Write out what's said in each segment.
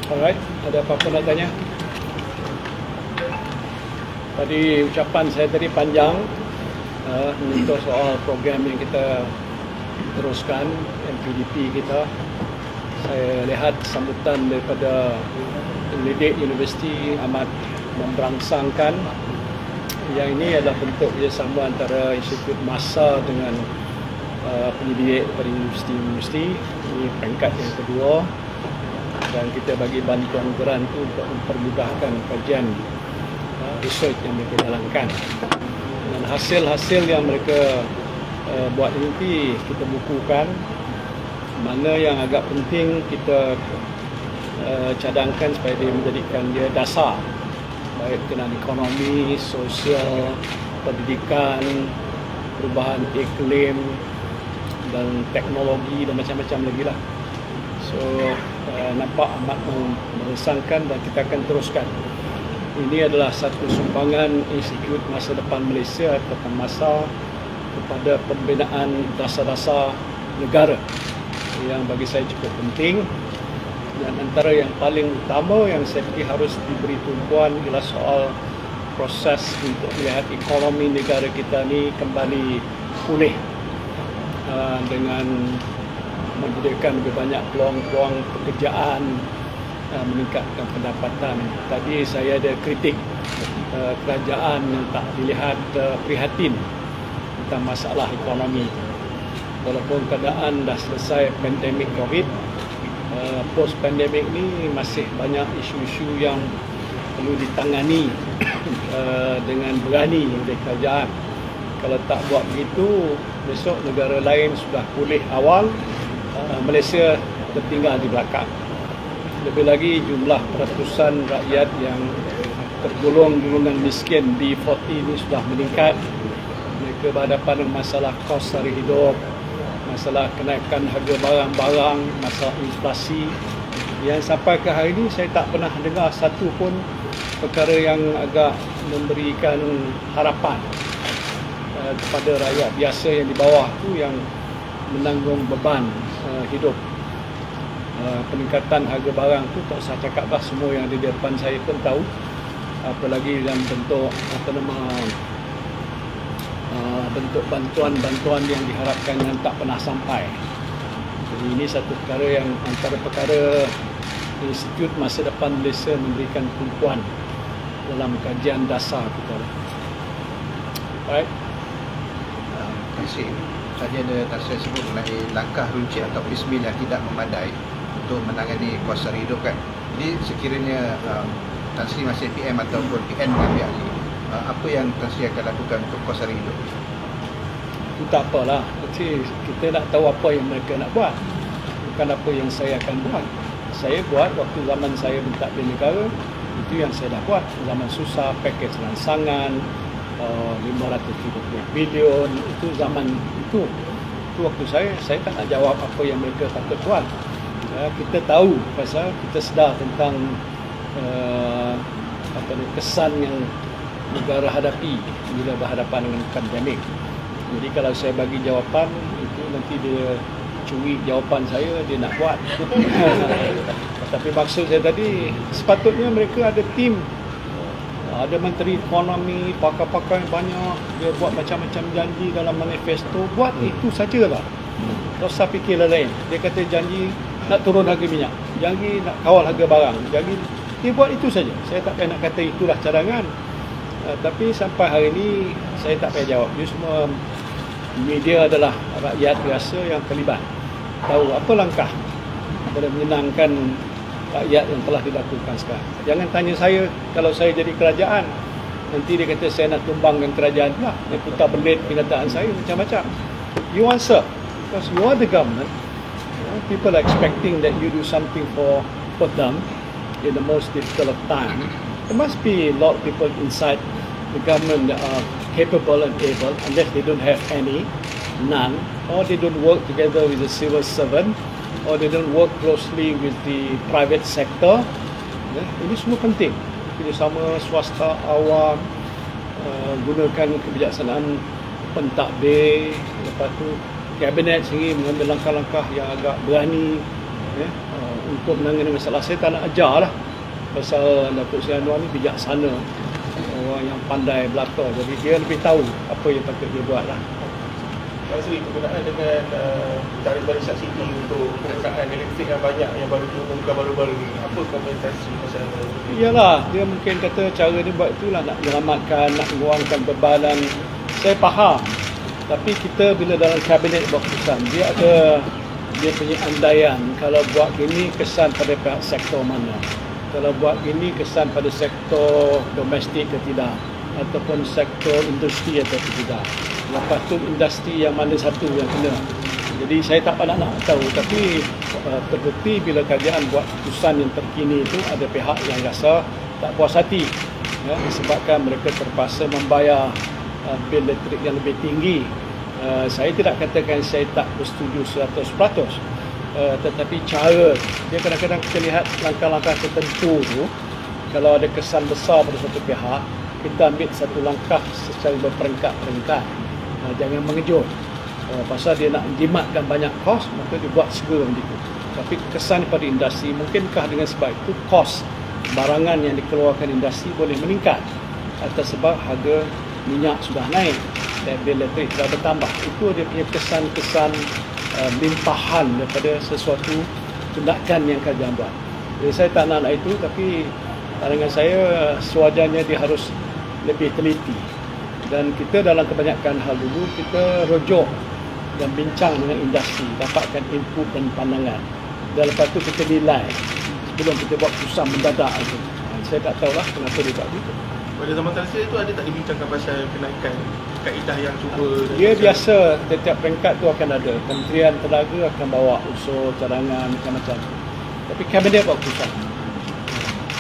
Alright, ada apa-apa nak tanya? Tadi ucapan saya tadi panjang menyentuh soal program yang kita teruskan, MPDP kita. Saya lihat sambutan daripada pendidik universiti amat memberangsangkan. Yang ini adalah bentuk kerjasama antara Institut Masa dengan pendidik pada universiti-universiti. Ini peringkat yang kedua, dan kita bagi bantuan geran itu untuk mempermudahkan kajian research yang mereka jalankan. Dan hasil-hasil yang mereka buat ini kita bukukan. Mana yang agak penting kita cadangkan supaya dia menjadikan dia dasar, baik berkenaan ekonomi, sosial, pendidikan, perubahan iklim dan teknologi dan macam-macam lagi lah. So nampak amat mengesankan dan kita akan teruskan. Ini adalah satu sumbangan Institut Masa Depan Malaysia atau Masa kepada pembinaan dasar-dasar negara yang bagi saya cukup penting. Dan antara yang paling utama yang saya fikir harus diberi tumpuan ialah soal proses untuk melihat ekonomi negara kita ni kembali pulih dengan menyediakan lebih banyak peluang-peluang pekerjaan, meningkatkan pendapatan. Tadi saya ada kritik kerajaan yang tak dilihat prihatin tentang masalah ekonomi. Walaupun keadaan dah selesai pandemik COVID, post pandemik ni masih banyak isu-isu yang perlu ditangani dengan berani oleh kerajaan. Kalau tak buat begitu, besok negara lain sudah pulih awal, Malaysia tertinggal di belakang. Lebih lagi jumlah peratusan rakyat yang tergolong golongan miskin B40 ini sudah meningkat. Mereka berhadapan dengan masalah kos sara hidup, masalah kenaikan harga barang-barang, masalah inflasi yang sampai ke hari ini saya tak pernah dengar satu pun perkara yang agak memberikan harapan kepada rakyat biasa yang di bawah tu yang menanggung beban hidup. Peningkatan harga barang tu tak usah cakap dah, semua yang di depan saya pun tahu, apalagi dalam bentuk bentuk bantuan-bantuan yang diharapkan yang tak pernah sampai. Jadi ini satu perkara yang antara perkara Institut Masa Depan Malaysia memberikan tumpuan dalam kajian dasar kita. Alright. Terima kasih. Tadi ada saya sebut mengenai langkah runcit atau piecemeal yang tidak memadai untuk menangani kos sara hidup kan. Jadi sekiranya Tan Sri masih PM ataupun PN mengambil alih, apa yang Tan Sri akan lakukan untuk kos sara hidup? Itu tak apalah. Jadi kita nak tahu apa yang mereka nak buat, bukan apa yang saya akan buat. Saya buat waktu zaman saya mentadbir negara, itu yang saya dah buat. Zaman susah, pakej rangsangan 530 bilion, itu zaman itu waktu saya tak nak jawab apa yang mereka patut buat. Kita tahu pasal kita sedar tentang kesan yang negara hadapi bila berhadapan dengan pandemik. Jadi kalau saya bagi jawapan itu nanti dia curi jawapan saya, dia nak buat. Tapi maksud saya tadi sepatutnya mereka ada tim, ada menteri ekonomi, pakar-pakar yang banyak, dia buat macam-macam janji dalam manifesto, buat itu sajalah. Tak usah fikir lain. Dia kata janji nak turun harga minyak, janji nak kawal harga barang, janji dia buat itu saja. Saya tak payah nak kata itulah cadangan. Tapi sampai hari ini saya tak payah jawab. Dia semua media adalah rakyat biasa yang terlibat, tahu apa langkah pada menyenangkan rakyat yang telah dilakukan sekarang. Jangan tanya saya kalau saya jadi kerajaan, nanti dia kata saya nak tumbangkan kerajaan pula, dia putar belit kenyataan saya macam-macam. You answer, because you are the government. People are expecting that you do something for them in the most difficult of time. There must be a lot of people inside the government that are capable and able, unless they don't have none, or they don't work together with the civil servant, or they don't work closely with the private sector. Ini semua penting. Kerjasama swasta awam, gunakan kebijaksanaan pentadbir, lepas tu kabinet sendiri mengambil langkah-langkah yang agak berani untuk menangani masalah. Saya tak nak ajar lah, pasal Datuk Seri Anwar ni bijaksana, orang yang pandai belaka, jadi dia lebih tahu apa yang patut dia buat lah. Pak Sri, berkenaan dengan tarikh subsidi untuk penggunaan elektrik yang banyak yang baru diumumkan baru-baru ni, apa komentasi pasal ini? Iyalah, dia mungkin kata cara dia buat itulah nak menyelamatkan, nak mengurangkan bebanan. Saya faham, tapi kita bila dalam kabinet buat keputusan, dia ada dia punya andaian. Kalau buat gini kesan pada pihak sektor mana, kalau buat gini kesan pada sektor domestik ke tidak, ataupun sektor industri atau tidak. Lepas tu industri yang mana satu yang kena. Jadi saya tak pandai nak tahu, tapi terbukti bila kajian buat keputusan yang terkini itu ada pihak yang rasa tak puas hati, ya, disebabkan mereka terpaksa membayar bil elektrik yang lebih tinggi. Saya tidak katakan saya tak bersetuju 100%, tetapi cara dia, kadang-kadang kita lihat langkah-langkah tertentu tu, kalau ada kesan besar pada satu pihak, kita ambil satu langkah secara berperingkat-peringkat. Jangan mengejut, pasal dia nak jimatkan banyak kos, maka dia buat segera macam itu. Tapi kesan pada industri, mungkinkah dengan sebab itu kos barangan yang dikeluarkan industri boleh meningkat atas sebab harga minyak sudah naik dan bil elektrik sudah bertambah. Itu dia punya kesan-kesan limpahan daripada sesuatu tindakan yang kajian buat. Jadi saya tak nak itu, tapi pandangan saya sewajarnya dia harus lebih teliti. Dan kita dalam kebanyakan hal dulu, kita rujuk dan bincang dengan industri, dapatkan input dan pandangan. Dan lepas tu kita nilai sebelum kita buat keputusan mendadak itu. Saya tak tahulah kenapa dia buat begitu. Pada zaman Tan Sri itu ada tak dibincangkan pasal kenaikan kaedah yang cuba? Dia biasa, setiap peringkat tu akan ada. Kementerian Tenaga akan bawa usul, cadangan, macam-macam. Tapi kabinet buat keputusan.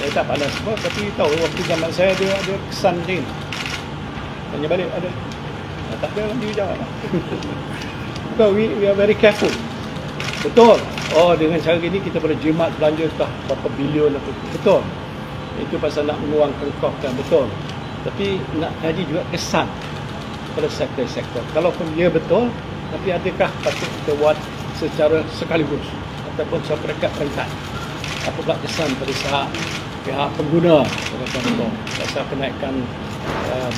Saya tak pandai sebab, tapi tahu waktu zaman saya dia ada kesan macam ni. Tanya balik, ada? Tak ada, dia jawab lah. Because we are very careful. Betul. Oh, dengan cara ini kita boleh jimat belanja entah berapa bilion apa. Betul. Itu pasal nak mengurangkan kos, kan, betul. Tapi nak kaji juga kesan pada sektor-sektor. Kalaupun dia betul, tapi adakah patut kita buat secara sekaligus ataupun secara peringkat-peringkat? Apa pula kesan pada pihak pengguna? Contoh, pasal kenaikan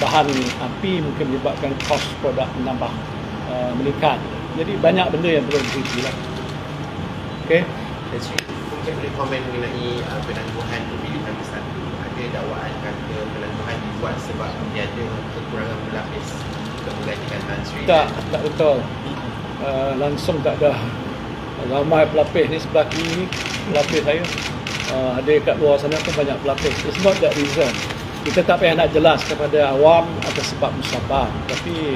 bahan api mungkin menyebabkan kos produk menambah meningkat. Jadi banyak benda yang perlu diteliti lah. Okey. Mungkin boleh komen mengenai penangguhan pemilihan bersatu. Ada dakwaan kata penangguhan dibuat sebab dia ada kekurangan pelapis untuk menggantikan Tan Sri. Tak betul. Langsung tak ada. Ramai pelapis ni sebelah kiri ni, pelapis saya. Ada kat luar sana pun banyak pelapis. It's not that reason. Kita tak payah nak jelas kepada awam atas sebab musabab. Tapi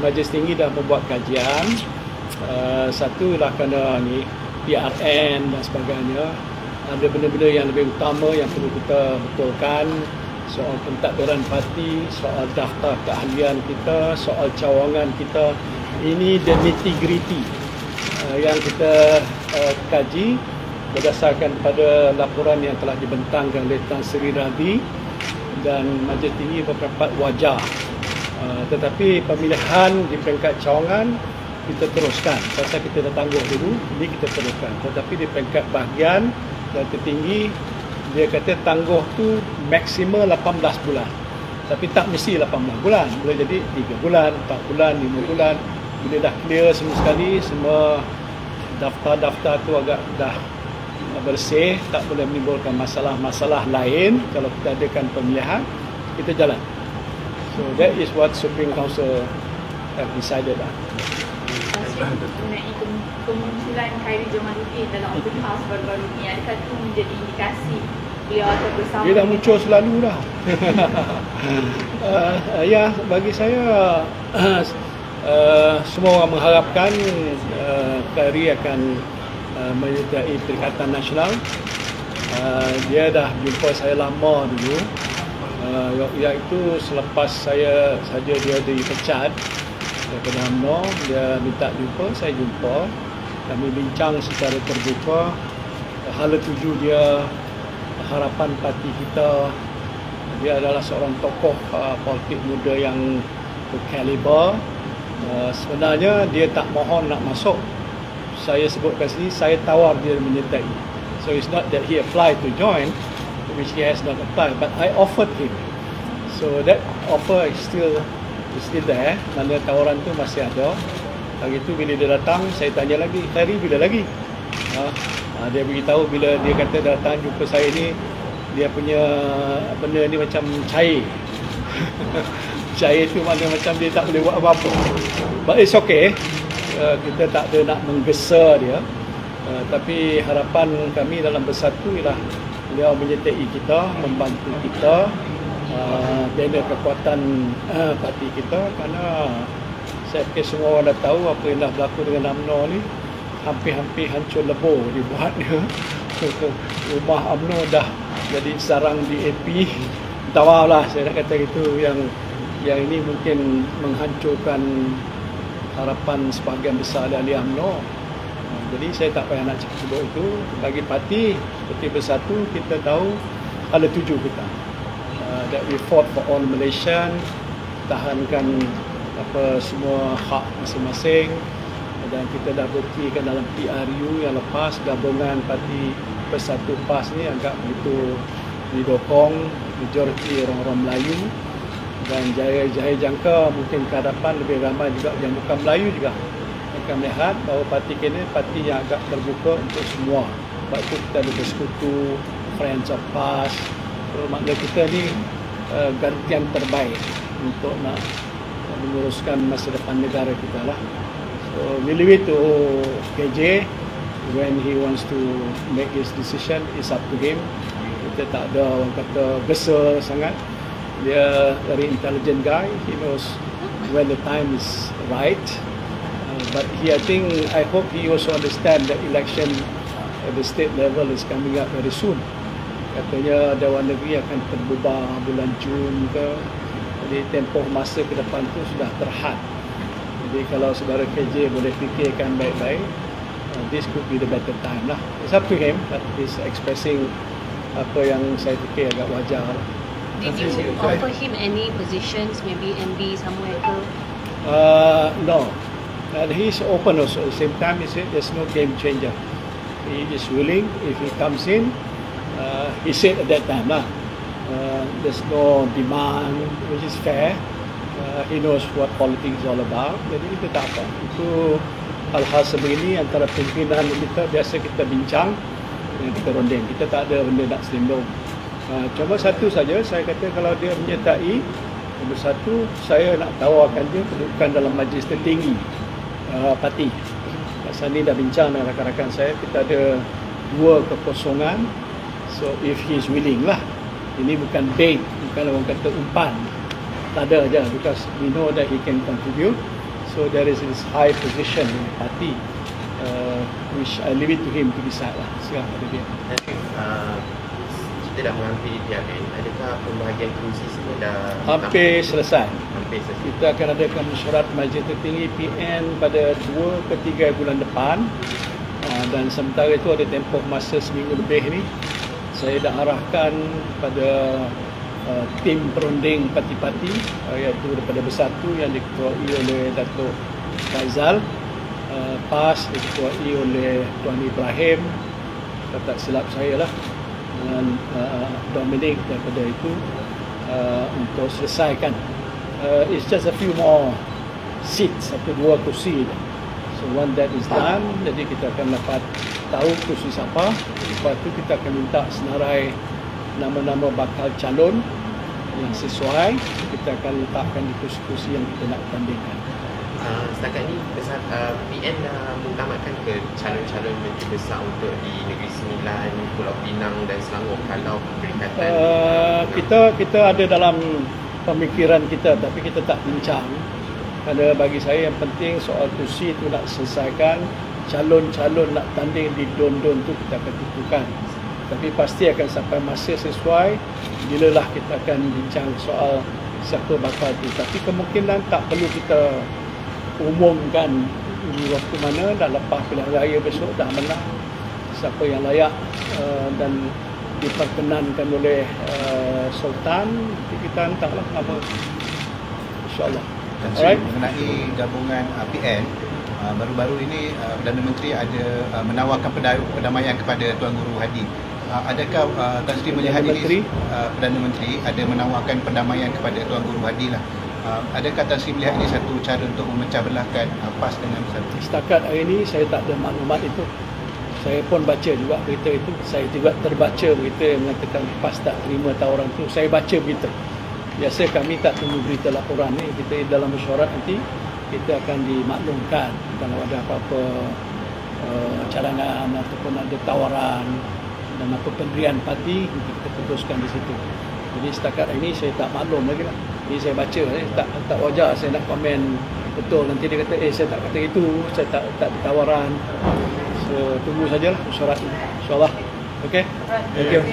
Majlis Tinggi dah membuat kajian. Satu ialah kerana ni PRN dan sebagainya. Ada benda-benda yang lebih utama yang perlu kita betulkan. Soal pentadbiran parti, soal daftar keahlian kita, soal cawangan kita. Ini the nitty-gritty yang kita kaji berdasarkan pada laporan yang telah dibentangkan oleh Tan Sri Radhi dan Majlis Tinggi berpendapat wajar. Tetapi pemilihan di peringkat cawangan kita teruskan. Pasal kita dah tangguh dulu, ini kita teruskan. Tetapi di peringkat bahagian dan tertinggi, dia kata tangguh tu maksimal 18 bulan. Tapi tak mesti 18 bulan. Boleh jadi 3 bulan, 4 bulan, 5 bulan. Bila dah clear semua sekali, semua daftar-daftar tu agak dah bersih, tak boleh menimbulkan masalah-masalah lain. Kalau kita adakan pemilihan, kita jalan. So that is what Supreme Council have decided lah. Mengenai kemunculan Khairy Jamaluddin dalam open house baru-baru ni, adakah itu menjadi indikasi beliau akan bersama? Dia dah muncul selalu dah. Ya, bagi saya semua orang mengharapkan Khairy akan menyertai Perikatan Nasional. Dia dah jumpa saya lama dulu, iaitu selepas saya saja dia dipecat daripada UMNO. Dia minta jumpa, saya jumpa, kami bincang secara terbuka. Hala tuju dia, harapan parti kita. Dia adalah seorang tokoh politik muda yang berkaliber. Sebenarnya dia tak mohon nak masuk. Saya sebutkan sini, saya tawar dia menyertai. So it's not that he applied to join, which he has not applied, but I offered him. So that offer is still there. Mana tawaran tu masih ada. Hari tu bila dia datang, saya tanya lagi, Khairi bila lagi? Dia beritahu bila dia kata datang jumpa saya ni, dia punya benda ni macam cair. Cair tu mana macam dia tak boleh buat apa-apa. But it's okay. Kita tak ada nak menggesa dia. Tapi harapan kami dalam bersatu ialah beliau menyertai kita, membantu kita, bina kekuatan parti kita, kerana saya fikir semua orang dah tahu apa yang dah berlaku dengan UMNO ni. Hampir-hampir hancur lebur dibuatnya. Rumah UMNO dah jadi sarang DAP. Tak maaflah saya nak kata itu, yang ini mungkin menghancurkan harapan sebahagian besar dari UMNO. Jadi saya tak payah nak cakap itu. Bagi parti seperti Bersatu, kita tahu ada tuju kita, that we fought for all Malaysian, tahankan semua hak masing-masing, dan kita dah buktikan dalam PRU yang lepas, gabungan parti Bersatu PAS ni agak begitu didokong majoriti orang-orang Melayu, dan jaya jangka mungkin ke hadapan lebih ramai juga yang bukan Melayu juga akan melihat bahawa parti kita parti yang agak terbuka untuk semua. Sebab itu kita ada bersekutu, Friends of PAS. Makna kita ni gantian terbaik untuk nak menguruskan masa depan negara kita lah. So we leave it to KJ. When he wants to make his decision, it's up to him. Kita tak ada orang kata gesa sangat. Dia very intelligent guy. He knows when the time is right. But I hope he also understand that election at the state level is coming up very soon. Katanya Dewan Negeri akan terbubar bulan Jun ke. Jadi tempoh masa ke depan tu sudah terhad. Jadi kalau saudara KJ boleh fikirkan baik-baik, this could be the better time lah. It's up to him, but he's expressing apa yang saya fikir agak wajar. Did you offer him any positions, maybe MB somewhere ke? No. And he's open also. At the same time, he said there's no game changer. He is willing. If he comes in, he said at that time, there's no demand, which is fair. He knows what politics is all about. Jadi kita tak apa. Itu hal-hal sebegini antara pimpinan kita, biasa kita bincang, kita ronding. Kita tak ada benda nak selindung. Cuma satu saja, saya kata kalau dia menyertai Bersatu, saya nak tawarkan dia kedudukan dalam majlis tertinggi parti. Pak Sandi dah bincang dengan rakan-rakan saya, kita ada 2 kekosongan. So if he is willing lah. Ini bukan bait, bukan orang kata umpan. Tak ada aja, because we know that he can contribute. So there is this high position in the party, which I leave it to him to decide lah. Siapa dia. Kita dah menghampiri PRN. Adakah pembahagian kerusi semua dah hampir selesai? Hampir selesai. Kita akan adakan mesyuarat majlis tertinggi PN pada 2 ke 3 bulan depan. Dan sementara itu ada tempoh masa seminggu lebih ni. Saya dah arahkan pada tim perunding parti-parti, iaitu daripada Bersatu yang diketuai oleh Datuk Faizal, PAS diketuai oleh Tuan Ibrahim, tak silap saya lah, dengan Dominic daripada itu, untuk selesaikan. It's just a few more seats, 1-2 kursi. So when that is done, jadi kita akan dapat tahu kursi siapa. Lepas itu kita akan minta senarai nama-nama bakal calon yang sesuai. Kita akan letakkan di kursi-kursi yang kita nak tandingkan. Setakat ni PN dah mengutamatkan ke calon-calon menteri besar untuk di Negeri Sembilan, Pulau Pinang dan Selangor kalau perikatan? Kita ada dalam pemikiran kita, tapi kita tak bincang. Kerana bagi saya yang penting soal kursi itu nak selesaikan. Calon-calon nak tanding di Don-Don tu kita akan tentukan. Tapi pasti akan sampai masa sesuai, bilalah kita akan bincang soal siapa bakal itu. Tapi kemungkinan tak perlu kita umumkan di waktu mana, dah lepas pilihan raya besok dah menang siapa yang layak dan diperkenankan oleh Sultan, kita hantarlah nama, insyaAllah. Alright. Mengenai gabungan PN, Baru-baru ini Perdana Menteri ada menawarkan perdamaian kepada Tuan Guru Hadi. Adakah Tan Sri melihat ini Perdana Menteri ada menawarkan perdamaian kepada Tuan Guru Hadi lah. Adakah Tan Sri melihat ini satu cara untuk memecah belahkan PAS dengan Bersatu? Setakat hari ini saya tak ada maklumat itu. Saya pun baca juga berita itu. Saya juga terbaca berita yang mengatakan PAS tak terima tawaran itu. Saya baca berita. Biasa kami tak tunggu berita laporan ni. Kita dalam mesyuarat nanti kita akan dimaklumkan kalau ada apa-apa cadangan ataupun ada tawaran dan apa pendirian parti, kita putuskan di situ. Jadi setakat ini saya tak maklum lagi lah. Jadi saya baca, tak wajar saya nak komen betul. Nanti dia kata, saya tak kata itu, saya tak ada tawaran. So, tunggu sajalah mesyuarat ini. InsyaAllah. Okay? Thank you.